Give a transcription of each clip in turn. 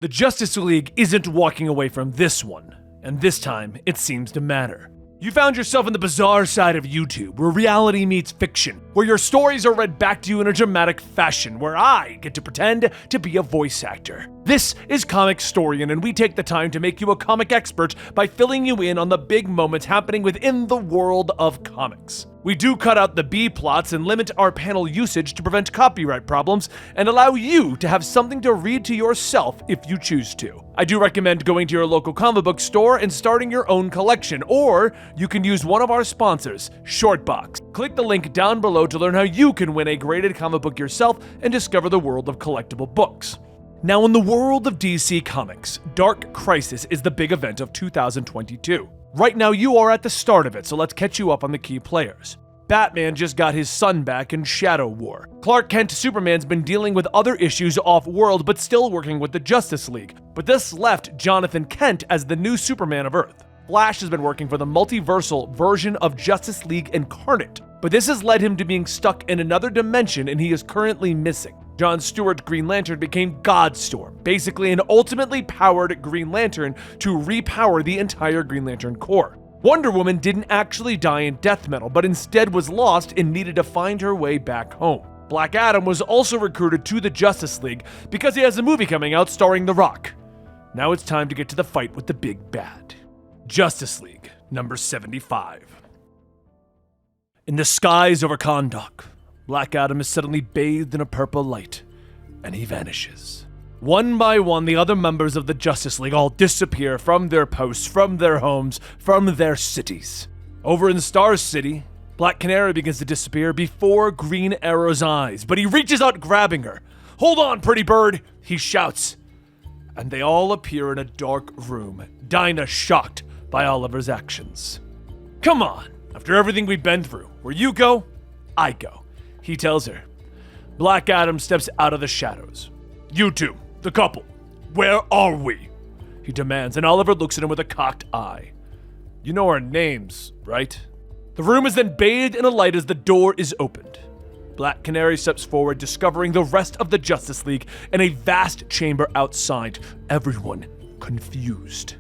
The Justice League isn't walking away from this one, and this time it seems to matter. You found yourself in the bizarre side of YouTube, where reality meets fiction, where your stories are read back to you in a dramatic fashion, where I get to pretend to be a voice actor. This is Comicstorian, and we take the time to make you a comic expert by filling you in on the big moments happening within the world of comics. We do cut out the B plots and limit our panel usage to prevent copyright problems and allow you to have something to read to yourself if you choose to. I do recommend going to your local comic book store and starting your own collection, or you can use one of our sponsors, Shortbox. Click the link down below to learn how you can win a graded comic book yourself and discover the world of collectible books. Now, in the world of DC Comics, Dark Crisis is the big event of 2022. Right now, you are at the start of it, so let's catch you up on the key players. Batman just got his son back in Shadow War. Clark Kent Superman's been dealing with other issues off-world, but still working with the Justice League. But this left Jonathan Kent as the new Superman of Earth. Flash has been working for the multiversal version of Justice League Incarnate, but this has led him to being stuck in another dimension, and he is currently missing. John Stewart Green Lantern became Godstorm, basically an ultimately powered Green Lantern to repower the entire Green Lantern Corps. Wonder Woman didn't actually die in death metal, but instead was lost and needed to find her way back home. Black Adam was also recruited to the Justice League because he has a movie coming out starring The Rock. Now it's time to get to the fight with the big bad. Justice League, number 75. In the skies over Kahndaq, Black Adam is suddenly bathed in a purple light, and he vanishes. One by one, the other members of the Justice League all disappear from their posts, from their homes, from their cities. Over in Star City, Black Canary begins to disappear before Green Arrow's eyes, but he reaches out grabbing her. "Hold on, pretty bird," he shouts. And they all appear in a dark room, Dinah shocked by Oliver's actions. "Come on, after everything we've been through, where you go, I go," he tells her. Black Adam steps out of the shadows. "You two, the couple, where are we?" he demands, and Oliver looks at him with a cocked eye. "You know our names, right?" The room is then bathed in a light as the door is opened. Black Canary steps forward, discovering the rest of the Justice League in a vast chamber outside, everyone confused.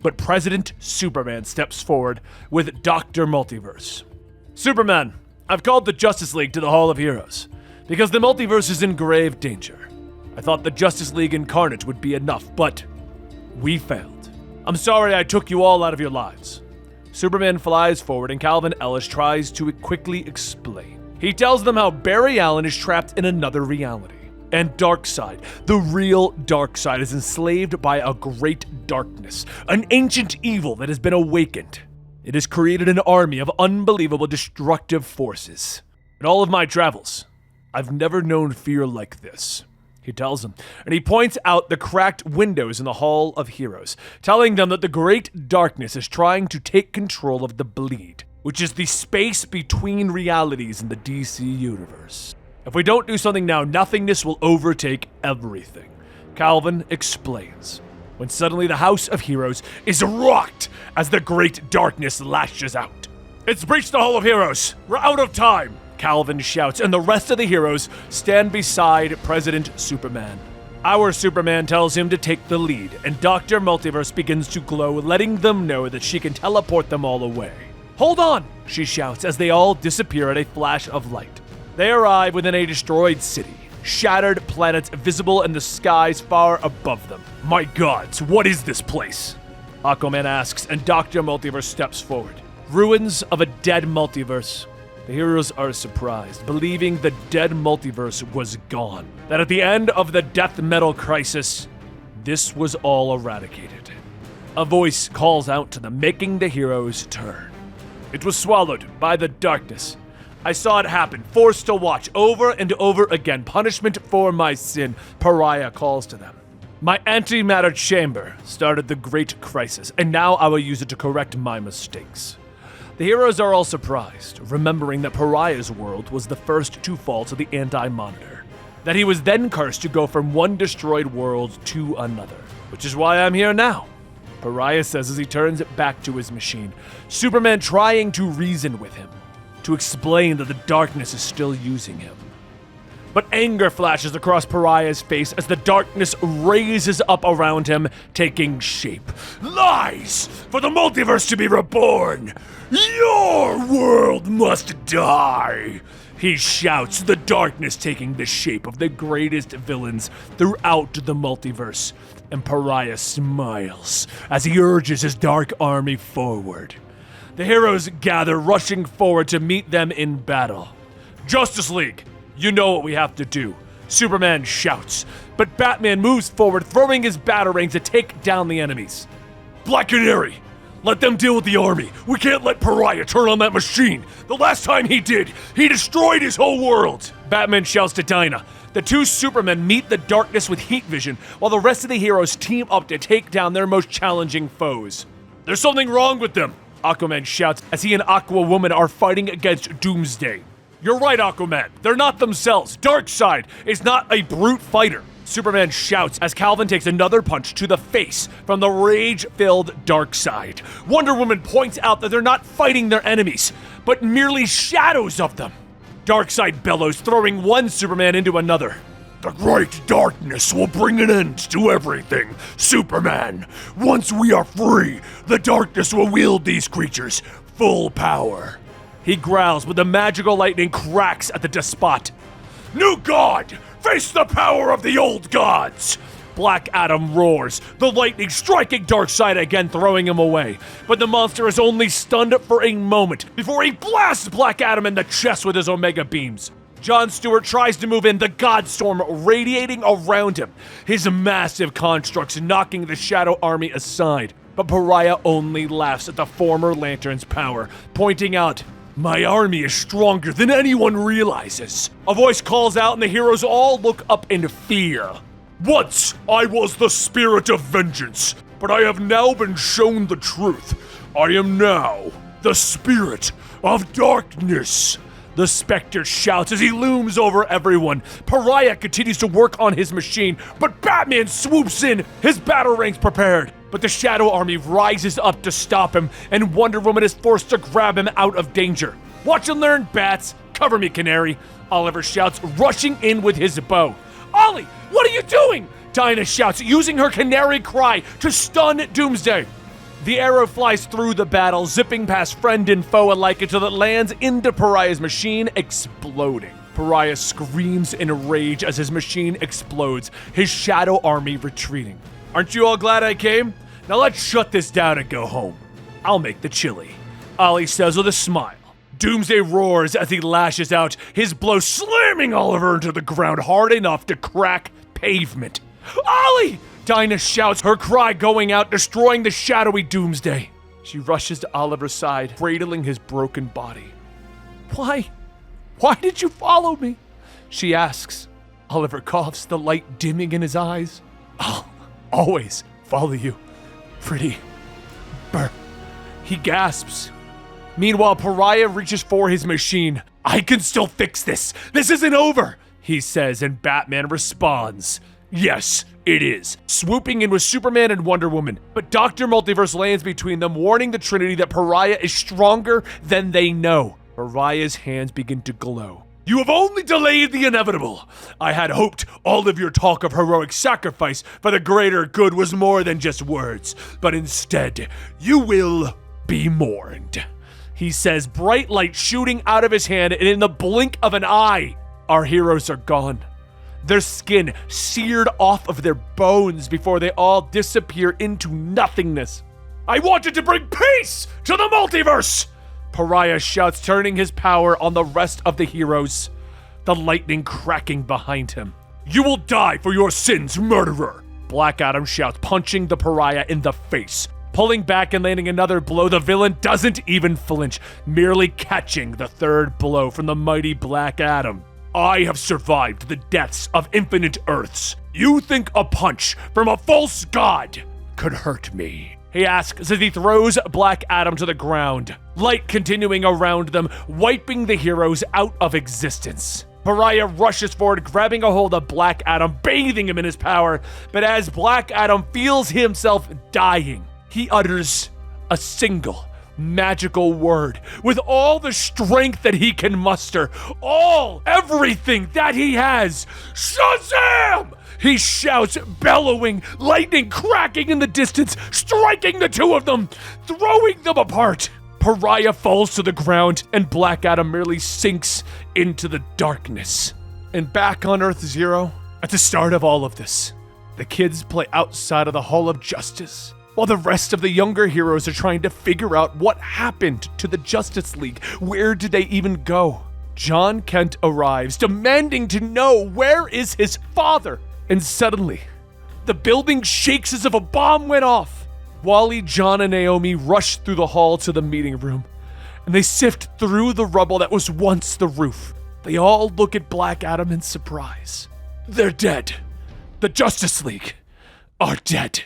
But President Superman steps forward with Dr. Multiverse. "Superman, I've called the Justice League to the Hall of Heroes, because the multiverse is in grave danger. I thought the Justice League Incarnate would be enough, but we failed. I'm sorry I took you all out of your lives." Superman flies forward and Calvin Ellis tries to quickly explain. He tells them how Barry Allen is trapped in another reality. And Darkseid, the real Darkseid, is enslaved by a great darkness, an ancient evil that has been awakened. It has created an army of unbelievable destructive forces. In all of my travels, I've never known fear like this, he tells them, and he points out the cracked windows in the Hall of Heroes, telling them that the great darkness is trying to take control of the bleed, which is the space between realities in the DC universe. If we don't do something now, nothingness will overtake everything, Calvin explains, when suddenly the House of Heroes is rocked as the great darkness lashes out. "It's breached the Hall of Heroes! We're out of time!" Calvin shouts, and the rest of the heroes stand beside President Superman. Our Superman tells him to take the lead, and Dr. Multiverse begins to glow, letting them know that she can teleport them all away. "Hold on!" she shouts as they all disappear at a flash of light. They arrive within a destroyed city, shattered planets visible in the skies far above them. "My gods, what is this place?" Aquaman asks, and Dr. Multiverse steps forward. Ruins of a dead multiverse. The heroes are surprised, believing the dead multiverse was gone. That at the end of the death metal crisis, this was all eradicated. A voice calls out to them, making the heroes turn. "It was swallowed by the darkness. I saw it happen, forced to watch over and over again. Punishment for my sin," Pariah calls to them. "My antimatter chamber started the great crisis, and now I will use it to correct my mistakes." The heroes are all surprised, remembering that Pariah's world was the first to fall to the Anti-Monitor, that he was then cursed to go from one destroyed world to another, which is why I'm here now, Pariah says as he turns it back to his machine, Superman trying to reason with him, to explain that the darkness is still using him. But anger flashes across Pariah's face as the darkness raises up around him, taking shape. Lies! For the multiverse to be reborn! Your world must die! He shouts, the darkness taking the shape of the greatest villains throughout the multiverse. And Pariah smiles as he urges his dark army forward. The heroes gather, rushing forward to meet them in battle. Justice League, you know what we have to do. Superman shouts, but Batman moves forward, throwing his batarangs to take down the enemies. Black Canary, let them deal with the army. We can't let Pariah turn on that machine. The last time he did, he destroyed his whole world. Batman shouts to Dinah. The two Supermen meet the darkness with heat vision, while the rest of the heroes team up to take down their most challenging foes. There's something wrong with them, Aquaman shouts as he and Aquawoman are fighting against Doomsday. You're right, Aquaman. They're not themselves. Darkseid is not a brute fighter. Superman shouts as Calvin takes another punch to the face from the rage-filled Darkseid. Wonder Woman points out that they're not fighting their enemies, but merely shadows of them. Darkseid bellows, throwing one Superman into another. The great darkness will bring an end to everything, Superman. Once we are free, the darkness will wield these creatures full power. He growls, but the magical lightning cracks at the despot. New God! Face the power of the old gods! Black Adam roars, the lightning striking Darkseid again, throwing him away. But the monster is only stunned for a moment before he blasts Black Adam in the chest with his Omega beams. Jon Stewart tries to move in, the Godstorm radiating around him, his massive constructs knocking the Shadow Army aside. But Pariah only laughs at the former Lantern's power, pointing out, my army is stronger than anyone realizes. A voice calls out and the heroes all look up in fear. Once I was the spirit of vengeance, but I have now been shown the truth. I am now the spirit of darkness. The Spectre shouts as he looms over everyone. Pariah continues to work on his machine, but Batman swoops in, his batarangs prepared. But the Shadow Army rises up to stop him, and Wonder Woman is forced to grab him out of danger. Watch and learn, Bats. Cover me, Canary. Oliver shouts, rushing in with his bow. Ollie, what are you doing? Dinah shouts, using her canary cry to stun Doomsday. The arrow flies through the battle, zipping past friend and foe alike until it lands into Pariah's machine, exploding. Pariah screams in rage as his machine explodes, his Shadow Army retreating. Aren't you all glad I came? Now let's shut this down and go home. I'll make the chili, Ollie says with a smile. Doomsday roars as he lashes out, his blow slamming Oliver into the ground hard enough to crack pavement. Ollie! Dinah shouts, her cry going out, destroying the shadowy Doomsday. She rushes to Oliver's side, cradling his broken body. Why did you follow me? She asks. Oliver coughs, the light dimming in his eyes. I'll always follow you, pretty bird. He gasps. Meanwhile, Pariah reaches for his machine. I can still fix this. This isn't over, he says, and Batman responds. Yes, it is, swooping in with Superman and Wonder Woman. But Dr. Multiverse lands between them, warning the Trinity that Pariah is stronger than they know. Pariah's hands begin to glow. You have only delayed the inevitable. I had hoped all of your talk of heroic sacrifice for the greater good was more than just words, but instead, you will be mourned. He says, bright light shooting out of his hand, and in the blink of an eye, our heroes are gone. Their skin seared off of their bones before they all disappear into nothingness. I wanted to bring peace to the multiverse! Pariah shouts, turning his power on the rest of the heroes, the lightning cracking behind him. You will die for your sins, murderer! Black Adam shouts, punching the Pariah in the face. Pulling back and landing another blow, the villain doesn't even flinch, merely catching the third blow from the mighty Black Adam. I have survived the deaths of infinite Earths. You think a punch from a false god could hurt me? He asks as he throws Black Adam to the ground, light continuing around them, wiping the heroes out of existence. Pariah rushes forward, grabbing a hold of Black Adam, bathing him in his power, but as Black Adam feels himself dying, he utters a single, magical word with all the strength that he can muster, everything that he has. Shazam! He shouts, bellowing, lightning cracking in the distance, striking the two of them, throwing them apart. Pariah falls to the ground, and Black Adam merely sinks into the darkness. And back on Earth Zero, at the start of all of this, the kids play outside of the Hall of Justice, while the rest of the younger heroes are trying to figure out what happened to the Justice League. Where did they even go? John Kent arrives, demanding to know where is his father. And suddenly, the building shakes as if a bomb went off. Wally, John, and Naomi rush through the hall to the meeting room, and they sift through the rubble that was once the roof. They all look at Black Adam in surprise. They're dead. The Justice League are dead.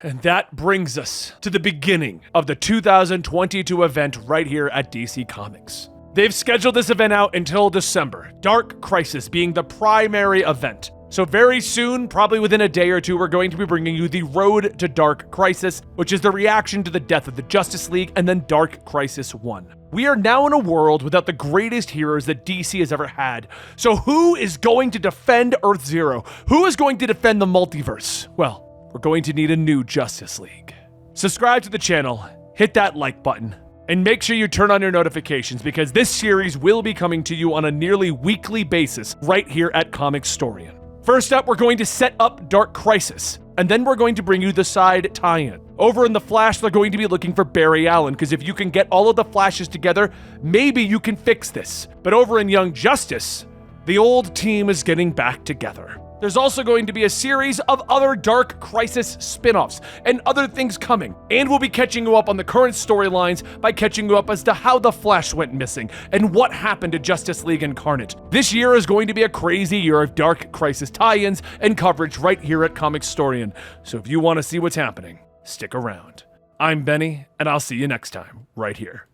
And that brings us to the beginning of the 2022 event right here at DC Comics. They've scheduled this event out until December, Dark Crisis being the primary event. So very soon, probably within a day or two, we're going to be bringing you the Road to Dark Crisis, which is the reaction to the death of the Justice League and then Dark Crisis 1. We are now in a world without the greatest heroes that DC has ever had. So who is going to defend Earth Zero? Who is going to defend the multiverse? Well, we're going to need a new Justice League. Subscribe to the channel, hit that like button, and make sure you turn on your notifications because this series will be coming to you on a nearly weekly basis right here at Comicstorian. First up, we're going to set up Dark Crisis, and then we're going to bring you the side tie-in. Over in The Flash, they're going to be looking for Barry Allen, because if you can get all of the Flashes together, maybe you can fix this. But over in Young Justice, the old team is getting back together. There's also going to be a series of other Dark Crisis spin-offs and other things coming, and we'll be catching you up on the current storylines by catching you up as to how the Flash went missing and what happened to Justice League Incarnate. This year is going to be a crazy year of Dark Crisis tie-ins and coverage right here at Comicstorian, so if you want to see what's happening, stick around. I'm Benny, and I'll see you next time, right here.